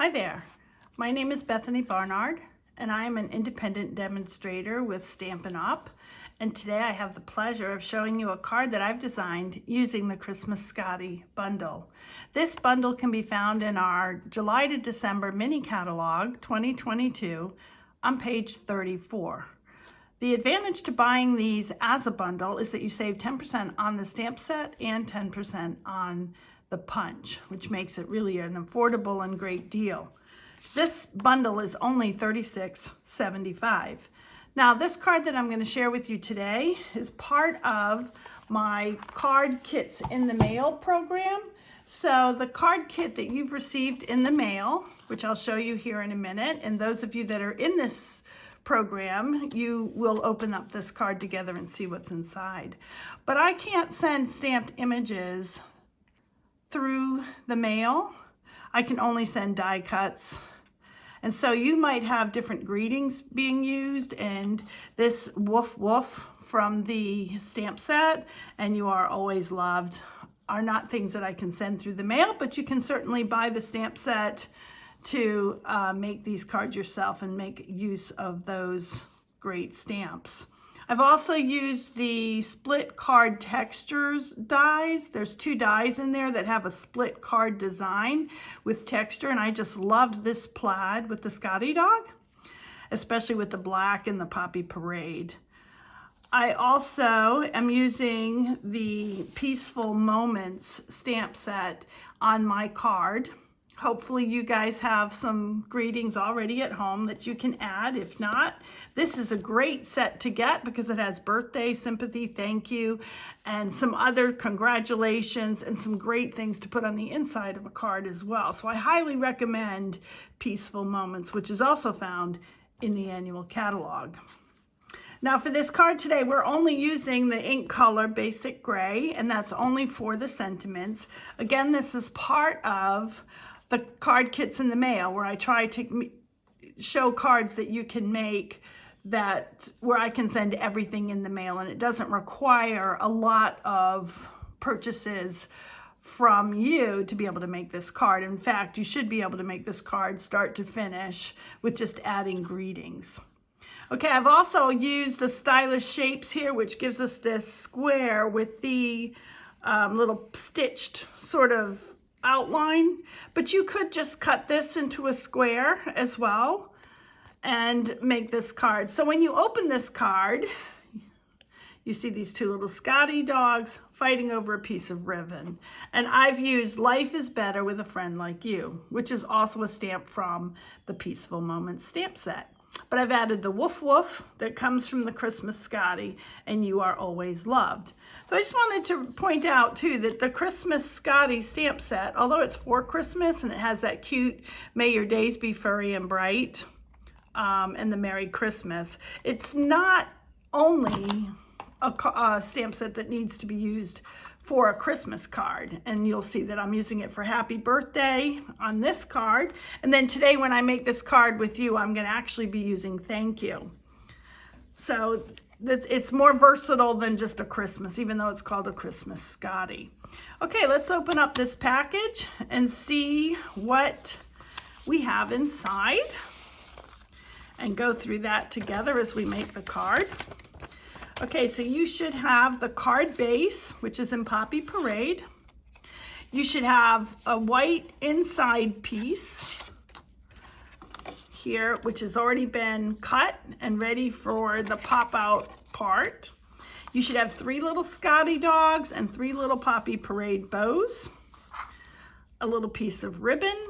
Hi there, my name is Bethany Barnard and I am an independent demonstrator with Stampin' Up! And today I have the pleasure of showing you a card that I've designed using the Christmas Scottie bundle. This bundle can be found in our July to December mini catalog 2022 on page 34. The advantage to buying these as a bundle is that you save 10% on the stamp set and 10% on the punch, which makes it really an affordable and great deal. This bundle is only $36.75. Now, this card that I'm going to share with you today is part of my card kits in the mail program. So the card kit that you've received in the mail, which I'll show you here in a minute, and those of you that are in this program, you will open up this card together and see what's inside. But I can't send stamped images through the mail. I can only send die cuts. And so you might have different greetings being used, and this woof woof from the stamp set and "You Are Always Loved" are not things that I can send through the mail, but you can certainly buy the stamp set to make these cards yourself and make use of those great stamps. I've also used the split card textures dies. There's 2 dies in there that have a split card design with texture, and I just loved this plaid with the Scottie dog, especially with the black and the Poppy Parade. I also am using the Peaceful Moments stamp set on my card. Hopefully you guys have some greetings already at home that you can add. If not, this is a great set to get because it has birthday, sympathy, thank you, and some other congratulations and some great things to put on the inside of a card as well. So I highly recommend Peaceful Moments, which is also found in the annual catalog. Now for this card today, we're only using the ink color Basic Gray, and that's only for the sentiments. Again, this is part of the card kits in the mail, where I try to show cards that you can make where I can send everything in the mail, and it doesn't require a lot of purchases from you to be able to make this card. In fact, you should be able to make this card start to finish with just adding greetings. Okay, I've also used the stylish shapes here, which gives us this square with the little stitched sort of outline, but you could just cut this into a square as well and make this card. So when you open this card, you see these 2 little Scottie dogs fighting over a piece of ribbon. And I've used "Life is Better with a Friend Like You," which is also a stamp from the Peaceful Moments stamp set. But I've added the woof woof that comes from the Christmas Scottie and "You Are Always Loved." So I just wanted to point out too that the Christmas Scottie stamp set, although it's for Christmas and it has that cute "May Your Days Be Furry and Bright" and the "Merry Christmas," it's not only a stamp set that needs to be used for a Christmas card. And you'll see that I'm using it for happy birthday on this card. And then today when I make this card with you, I'm going to actually be using thank you. So it's more versatile than just a Christmas, even though it's called a Christmas Scottie. Okay, let's open up this package and see what we have inside and go through that together as we make the card. Okay, so you should have the card base, which is in Poppy Parade. You should have a white inside piece here, which has already been cut and ready for the pop-out part. You should have 3 little Scottie dogs and 3 little Poppy Parade bows, a little piece of ribbon,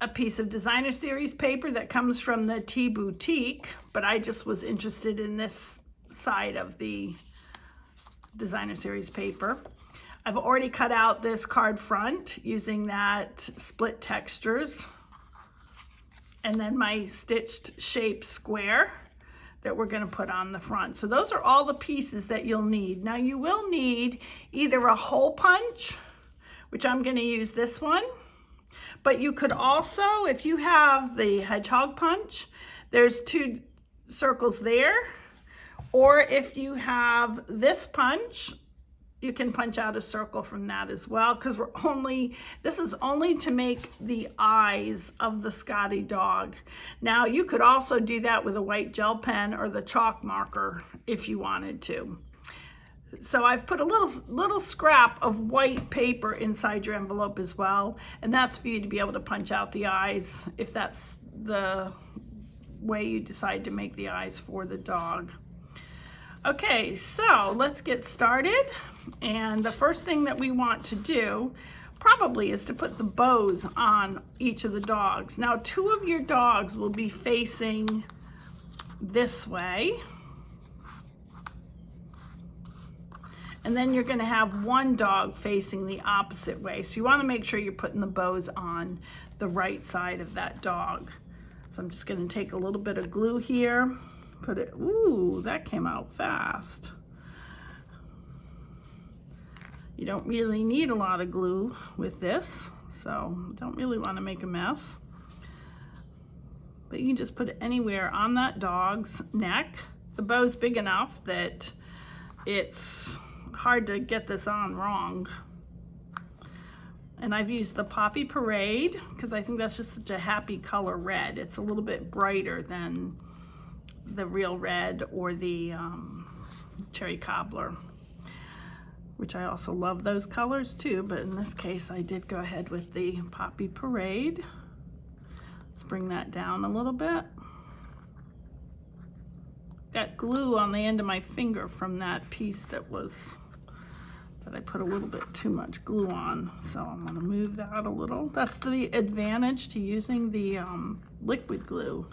a piece of designer series paper that comes from the Tea Boutique, but I just was interested in this side of the designer series paper. I've already cut out this card front using that split textures, and then my stitched shape square that we're going to put on the front. So those are all the pieces that you'll need. Now you will need either a hole punch, which I'm going to use this one, but you could also, if you have the hedgehog punch, there's 2 circles there. Or if you have this punch, you can punch out a circle from that as well, because this is only to make the eyes of the Scottie dog. Now you could also do that with a white gel pen or the chalk marker if you wanted to. So I've put a little scrap of white paper inside your envelope as well, and that's for you to be able to punch out the eyes if that's the way you decide to make the eyes for the dog. Okay, so let's get started. And the first thing that we want to do probably is to put the bows on each of the dogs. Now, 2 of your dogs will be facing this way. And then you're going to have 1 dog facing the opposite way. So you want to make sure you're putting the bows on the right side of that dog. So I'm just going to take a little bit of glue here. Put it, ooh, that came out fast. You don't really need a lot of glue with this, so don't really want to make a mess. But you can just put it anywhere on that dog's neck. The bow's big enough that it's hard to get this on wrong. And I've used the Poppy Parade because I think that's just such a happy color red. It's a little bit brighter than the real red or the cherry cobbler, which I also love those colors too, but in this case I did go ahead with the Poppy Parade. Let's bring that down a little bit. Got glue on the end of my finger from that piece that I put a little bit too much glue on, so I'm going to move that a little. That's the advantage to using the liquid glue,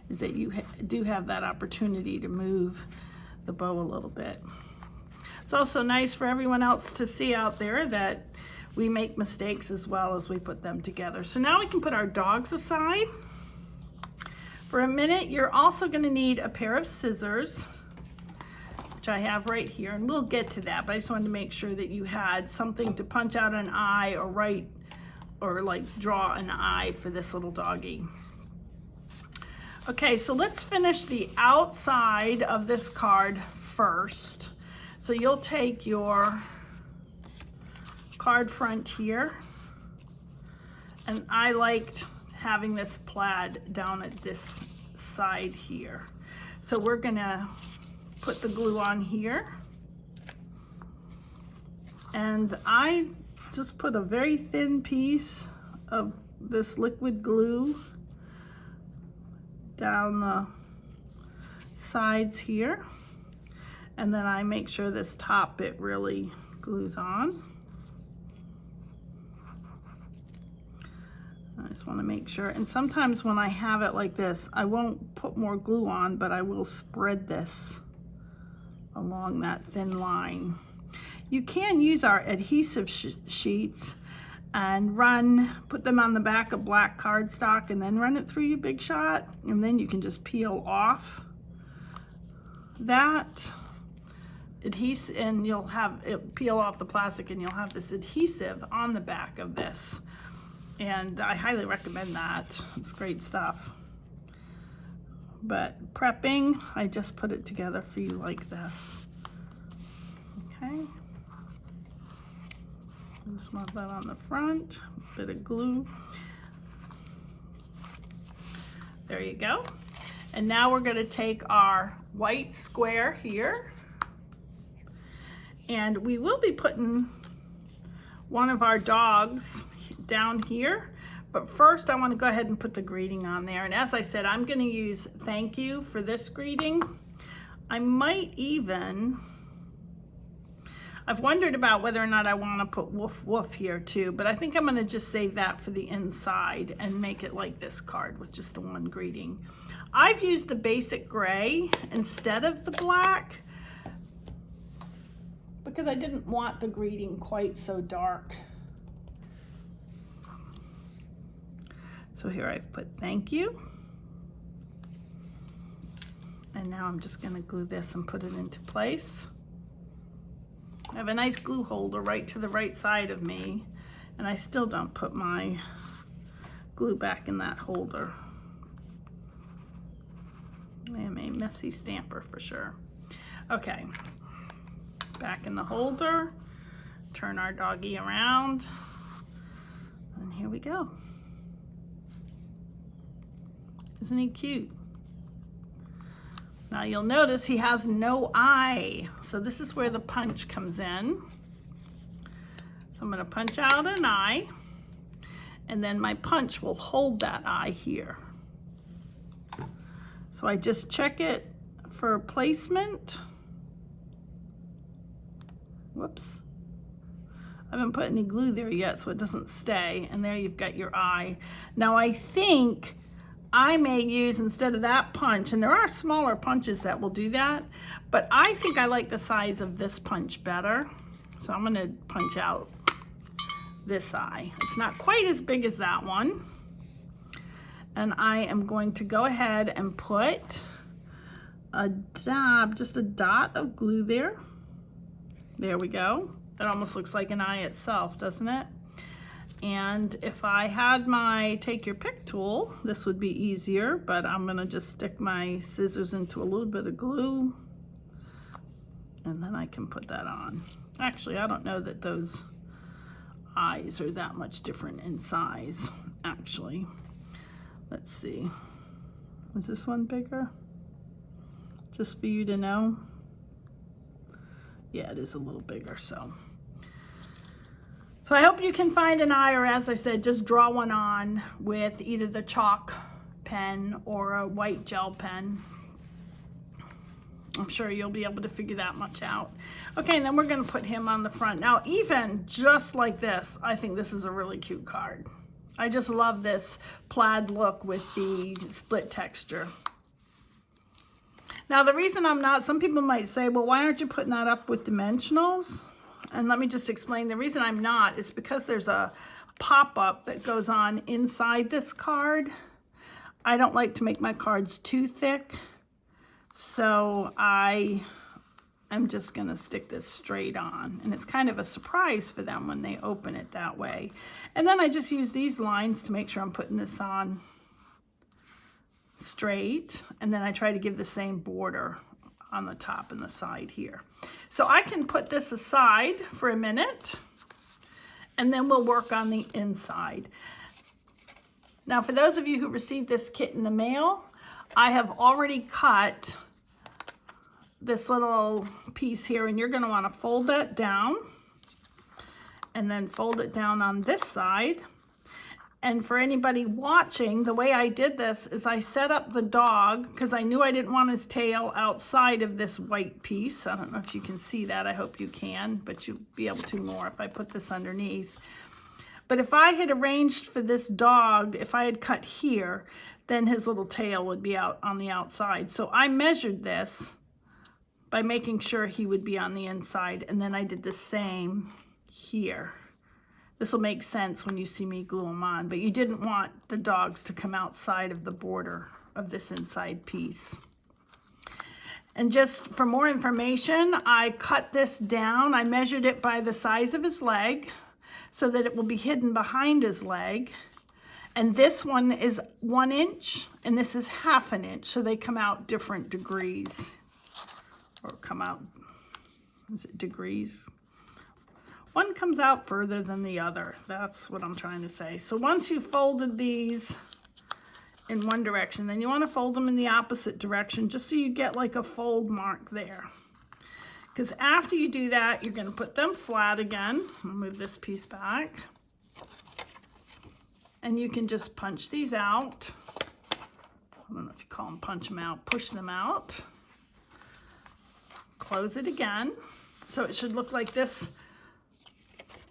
is that you do have that opportunity to move the bow a little bit. It's also nice for everyone else to see out there that we make mistakes as well as we put them together. So now we can put our dogs aside. For a minute, you're also going to need a pair of scissors, which I have right here, and we'll get to that, but I just wanted to make sure that you had something to punch out an eye or like draw an eye for this little doggy. Okay, so let's finish the outside of this card first. So you'll take your card front here, and I liked having this plaid down at this side here. So we're gonna put the glue on here, and I just put a very thin piece of this liquid glue down the sides here, and then I make sure this top bit really glues on. I just want to make sure, and sometimes when I have it like this, I won't put more glue on, but I will spread this along that thin line. You can use our adhesive sheets and put them on the back of black cardstock and then run it through your Big Shot, and then you can just peel off that adhesive, and you'll have it peel off the plastic, and you'll have this adhesive on the back of this. And I highly recommend that. It's great stuff. But prepping, I just put it together for you like this. Okay. Just want that on the front, a bit of glue. There you go. And now we're going to take our white square here, and we will be putting one of our dogs down here, but first I want to go ahead and put the greeting on there. And as I said, I'm going to use thank you for this greeting. I might even, I've wondered about whether or not I want to put woof woof here too, but I think I'm going to just save that for the inside and make it like this card with just the one greeting. I've used the basic gray instead of the black because I didn't want the greeting quite so dark. So here I've put thank you. And now I'm just going to glue this and put it into place. I have a nice glue holder right to the right side of me, and I still don't put my glue back in that holder. I am a messy stamper for sure. Okay, back in the holder. Turn our doggy around. And here we go. Isn't he cute? Now you'll notice he has no eye. So this is where the punch comes in. So I'm going to punch out an eye, and then my punch will hold that eye here. So I just check it for placement. Whoops. I haven't put any glue there yet so it doesn't stay. And there you've got your eye. Now I think I may use, instead of that punch, and there are smaller punches that will do that, but I think I like the size of this punch better. So I'm going to punch out this eye. It's not quite as big as that one. And I am going to go ahead and put a dab, just a dot of glue there. There we go. That almost looks like an eye itself, doesn't it? And if I had my take your pick tool, this would be easier, but I'm gonna just stick my scissors into a little bit of glue, and then I can put that on. Actually, I don't know that those eyes are that much different in size, actually. Let's see. Is this one bigger? Just for you to know. Yeah, it is a little bigger, so I hope you can find an eye, or as I said, just draw one on with either the chalk pen or a white gel pen. I'm sure you'll be able to figure that much out. Okay, and then we're going to put him on the front. Now, even just like this, I think this is a really cute card. I just love this plaid look with the split texture. Now, the reason I'm not, some people might say, well, why aren't you putting that up with dimensionals? And let me just explain. The reason I'm not is because there's a pop-up that goes on inside this card. I don't like to make my cards too thick, so I am just going to stick this straight on. And it's kind of a surprise for them when they open it that way. And then I just use these lines to make sure I'm putting this on straight. And then I try to give the same border on the top and the side here. So I can put this aside for a minute, and then we'll work on the inside. Now, for those of you who received this kit in the mail, I have already cut this little piece here, and you're going to want to fold that down and then fold it down on this side. And for anybody watching, the way I did this is I set up the dog, because I knew I didn't want his tail outside of this white piece. I don't know if you can see that. I hope you can, but you'll be able to more if I put this underneath. But if I had arranged for this dog, if I had cut here, then his little tail would be out on the outside. So I measured this by making sure he would be on the inside, and then I did the same here. This will make sense when you see me glue them on, but you didn't want the dogs to come outside of the border of this inside piece. And just for more information, I cut this down. I measured it by the size of his leg so that it will be hidden behind his leg. And this one is 1 inch and this is 1/2 inch. So they come out different degrees, or come out, is it degrees? One comes out further than the other. That's what I'm trying to say. So once you've folded these in one direction, then you want to fold them in the opposite direction, just so you get like a fold mark there. Because after you do that, you're going to put them flat again. I'll move this piece back. And you can just punch these out. I don't know if you call them punch them out, push them out. Close it again. So it should look like this.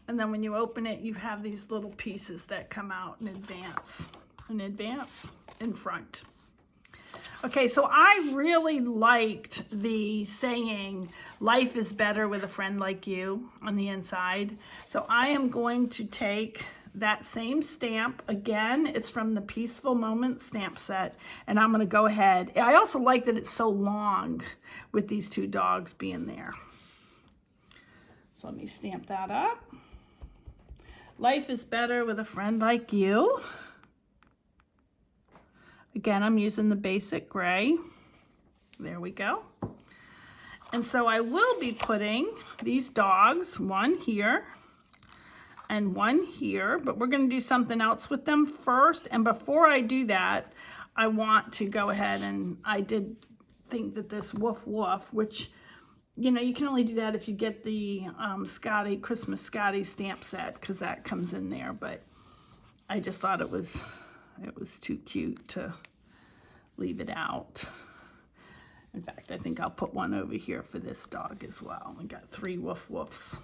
And then when you open it, you have these little pieces that come out in advance, in front. Okay, so I really liked the saying, life is better with a friend like you, on the inside. So I am going to take that same stamp. Again, it's from the Peaceful Moments stamp set, and I'm going to go ahead. I also like that it's so long with these two dogs being there. So let me stamp that up. Life is better with a friend like you. Again, I'm using the basic gray. There we go. And so I will be putting these dogs, one here and one here, but we're going to do something else with them first. And before I do that, I want to go ahead, and I did think that this woof woof, which, you know, you can only do that if you get the Scottie, Christmas Scottie stamp set, because that comes in there. But I just thought it was too cute to leave it out. In fact, I think I'll put one over here for this dog as well. We got 3 woof woofs.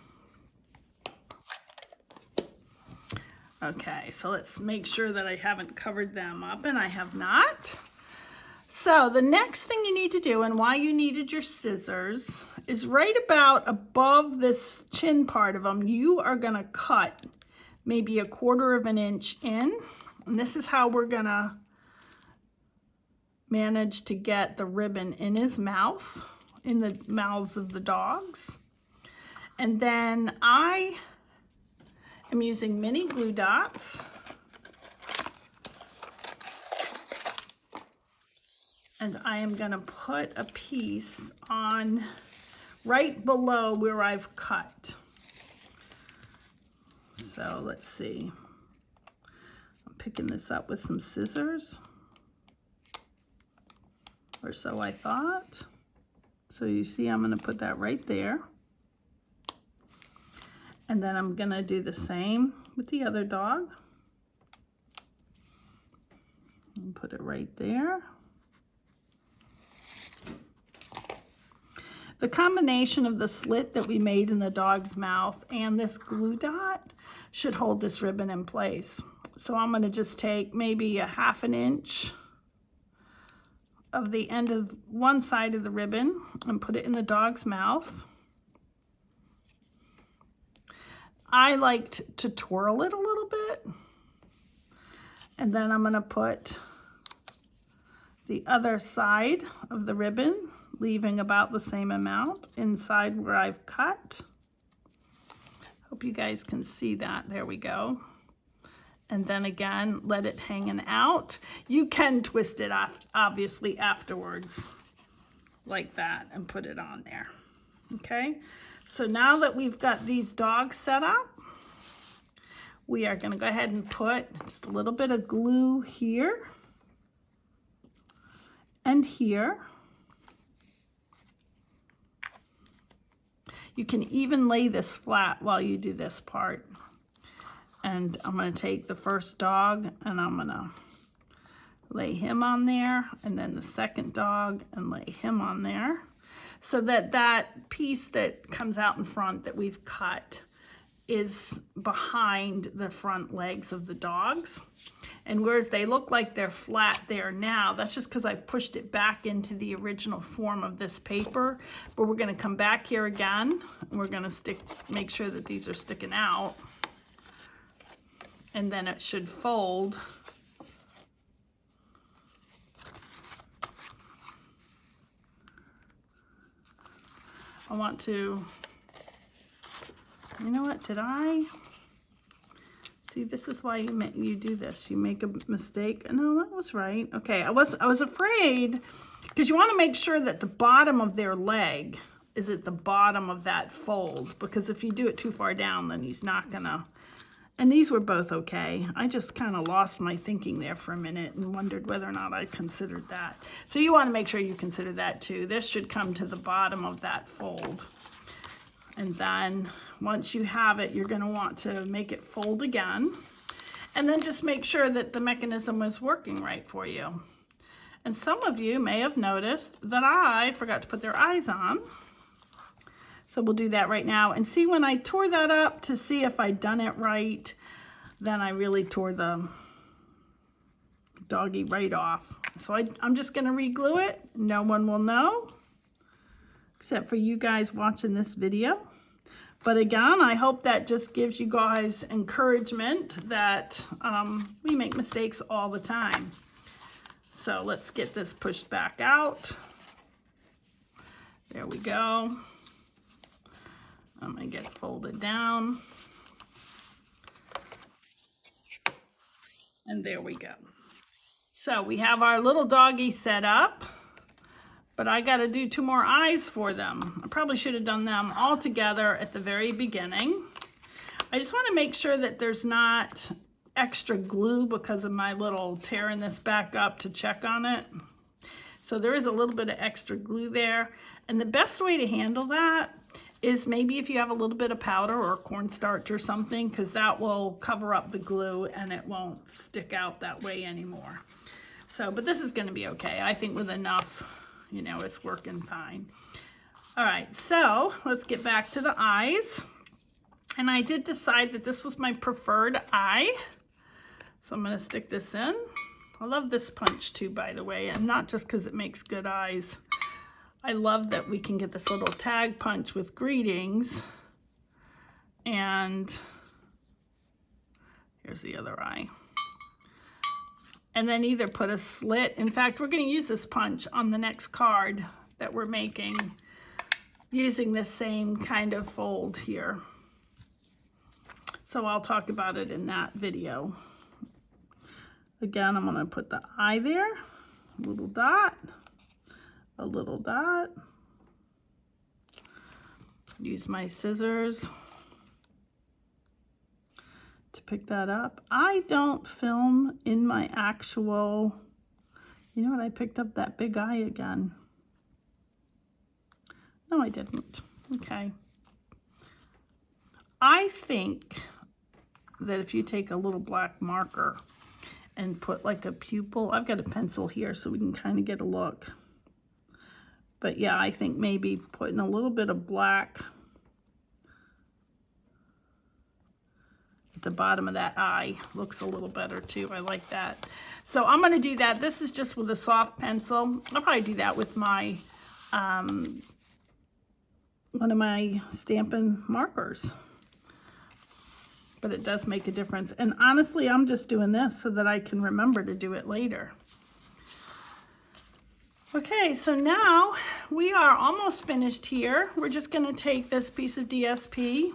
Okay, so let's make sure that I haven't covered them up, and I have not. So the next thing you need to do, and why you needed your scissors, is right about above this chin part of them, you are gonna cut maybe 1/4 of an inch in. And this is how we're gonna manage to get the ribbon in his mouth, in the mouths of the dogs. And then I am using mini glue dots. And I am gonna put a piece on right below where I've cut. So let's see. I'm picking this up with some scissors, or so I thought. So you see I'm gonna put that right there. And then I'm gonna do the same with the other dog. And put it right there. The combination of the slit that we made in the dog's mouth and this glue dot should hold this ribbon in place. So I'm gonna just take maybe 1/2 inch of the end of one side of the ribbon and put it in the dog's mouth. I liked to twirl it a little bit. And then I'm gonna put the other side of the ribbon, leaving about the same amount inside where I've cut. Hope you guys can see that. There we go. And then again, let it hanging out. You can twist it off, obviously, afterwards, like that, and put it on there. Okay, so now that we've got these dogs set up, we are gonna go ahead and put just a little bit of glue here and here. You can even lay this flat while you do this part. And I'm gonna take the first dog and I'm gonna lay him on there, and then the second dog and lay him on there, so that that piece that comes out in front that we've cut is behind the front legs of the dogs. And whereas they look like they're flat there now, that's just because I pushed it back into the original form of this paper. But we're gonna come back here again, and we're gonna make sure that these are sticking out. And then it should fold. I want to, you know what, did I? See, this is why you do this. You make a mistake. No, that was right. Okay, I was afraid, because you want to make sure that the bottom of their leg is at the bottom of that fold, because if you do it too far down, then he's not gonna. And these were both okay. I just kind of lost my thinking there for a minute and wondered whether or not I considered that. So you want to make sure you consider that too. This should come to the bottom of that fold. And then once you have it, you're going to want to make it fold again. And then just make sure that the mechanism is working right for you. And some of you may have noticed that I forgot to put their eyes on. So we'll do that right now. And see, when I tore that up to see if I'd done it right, then I really tore the doggy right off. So I'm just going to re-glue it. No one will know, except for you guys watching this video. But again, I hope that just gives you guys encouragement that we make mistakes all the time. So let's get this pushed back out. There we go. I'm going to get it folded down. And there we go. So we have our little doggy set up. but I got to do 2 more eyes for them. I probably should have done them all together at the very beginning. I just want to make sure that there's not extra glue because of my little tearing this back up to check on it. So there is a little bit of extra glue there. And the best way to handle that is maybe if you have a little bit of powder or cornstarch or something, because that will cover up the glue and it won't stick out that way anymore. So, but this is going to be okay. I think with enough, you know, it's working fine. All right, so let's get back to the eyes. And I did decide that this was my preferred eye. So I'm going to stick this in. I love this punch too, by the way, and not just because it makes good eyes. I love that we can get this little tag punch with greetings. And here's the other eye. And then either put a slit. In fact, we're going to use this punch on the next card that we're making using this same kind of fold here. So I'll talk about it in that video. Again, I'm going to put the eye there, a little dot, a little dot. Use my scissors to pick that up. I don't film in my actual, you know what, I picked up that big eye again. No, I didn't. Okay. I think that if you take a little black marker and put like a pupil, I've got a pencil here so we can kind of get a look. But yeah, I think maybe putting a little bit of black at the bottom of that eye looks a little better too. I like that. So I'm going to do that. This is just with a soft pencil. I'll probably do that with my one of my Stampin markers. But it does make a difference. And honestly, I'm just doing this so that I can remember to do it later. Okay, so now we are almost finished here. We're just going to take this piece of DSP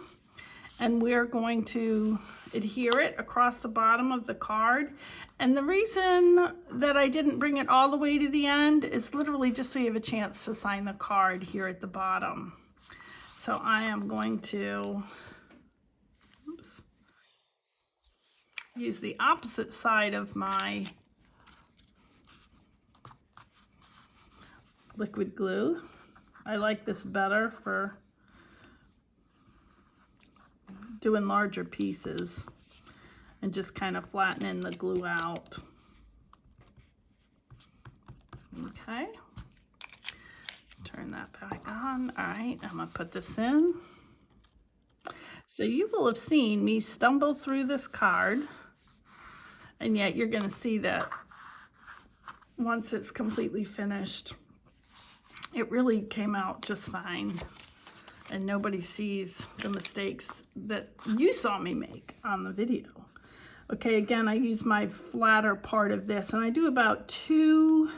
and we're going to adhere it across the bottom of the card. And the reason that I didn't bring it all the way to the end is literally just so you have a chance to sign the card here at the bottom. So I am going to use the opposite side of my liquid glue. I like this better for doing larger pieces and just kind of flattening the glue out. Okay, turn that back on. All right, I'm gonna put this in. So you will have seen me stumble through this card, and yet you're gonna see that once it's completely finished, it really came out just fine. And nobody sees the mistakes that you saw me make on the video. Okay, again, I use my flatter part of this, and I do about 2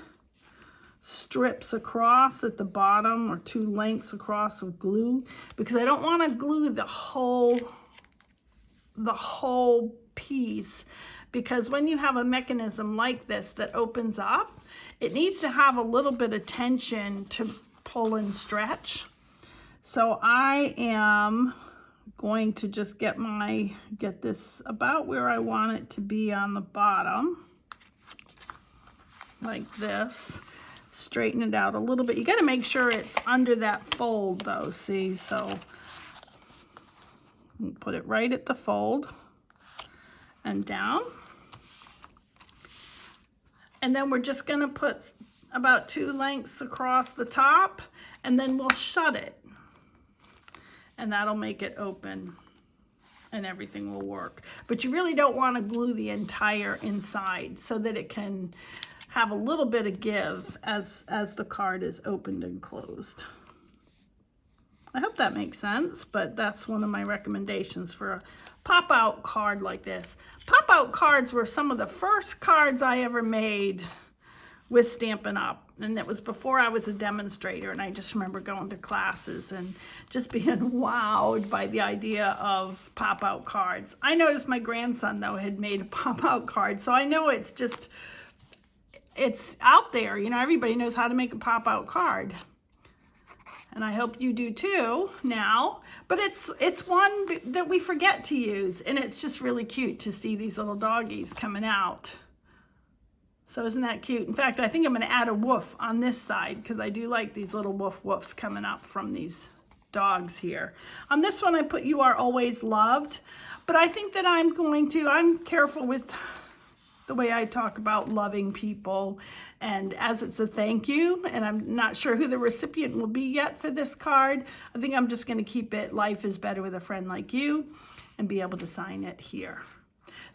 strips across at the bottom, or 2 lengths across of glue, because I don't want to glue the whole piece, because when you have a mechanism like this that opens up, it needs to have a little bit of tension to pull and stretch. So I am going to just get this about where I want it to be on the bottom, like this. Straighten it out a little bit. You got to make sure it's under that fold though, see? So put it right at the fold and down. And then we're just going to put about 2 lengths across the top, and then we'll shut it. And that'll make it open and everything will work. But you really don't want to glue the entire inside so that it can have a little bit of give as the card is opened and closed. I hope that makes sense, but that's one of my recommendations for a pop-out card like this. Pop-out cards were some of the first cards I ever made with Stampin' Up! And it was before I was a demonstrator, and I just remember going to classes and just being wowed by the idea of pop-out cards. I noticed my grandson, though, had made a pop-out card, so I know it's just it's out there. You know, everybody knows how to make a pop-out card. And I hope you do too now. But it's one that we forget to use, and it's just really cute to see these little doggies coming out. So isn't that cute? In fact, I think I'm going to add a woof on this side because I do like these little woofs coming up from these dogs here. On this one, I put "You Are Always Loved," but I think that I'm careful with the way I talk about loving people, and as it's a thank you, and I'm not sure who the recipient will be yet for this card, I think I'm just going to keep it "Life is Better with a Friend Like You" and be able to sign it here.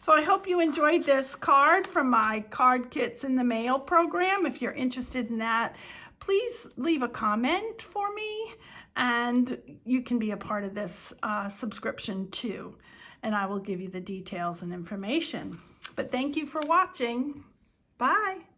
So I hope you enjoyed this card from my Card Kits in the Mail program. If you're interested in that, please leave a comment for me, and you can be a part of this subscription too. And I will give you the details and information. But thank you for watching. Bye.